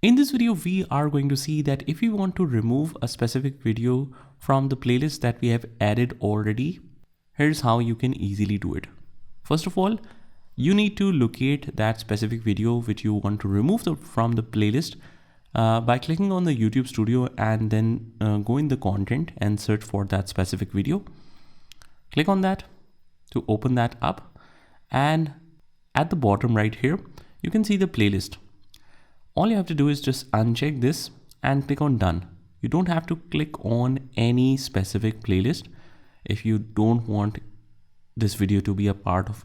In this video, we are going to see that if you want to remove a specific video from the playlist that we have added already, here's how you can easily do it. First of all, you need to locate that specific video which you want to remove from the playlist by clicking on the YouTube Studio and then go in the content and search for that specific video. Click on that to open that up, and at the bottom right here, you can see the playlist. All you have to do is just uncheck this and click on done. You don't have to click on any specific playlist if you don't want this video to be a part of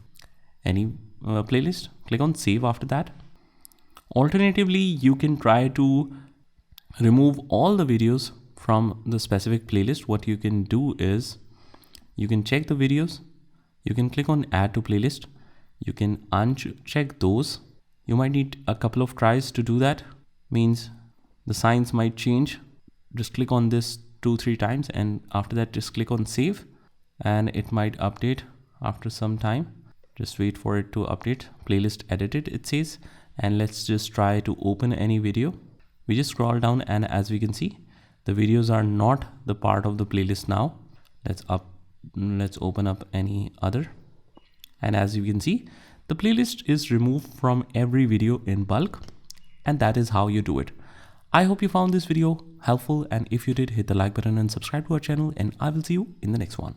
any playlist. Click on save after that. Alternatively, you can try to remove all the videos from the specific playlist. What you can do is you can check the videos, you can click on add to playlist, you can uncheck those. You might need a couple of tries to do that, means the signs might change. Just click on this 2-3 times, and after that just click on save, and it might update after some time. Just wait for it to update. Playlist edited, it says, and let's just try to open any video. We just scroll down, and as we can see, the videos are not the part of the playlist now. Let's open up any other, and as you can see, the playlist is removed from every video in bulk, and that is how you do it. I hope you found this video helpful, and if you did, hit the like button and subscribe to our channel, and I will see you in the next one.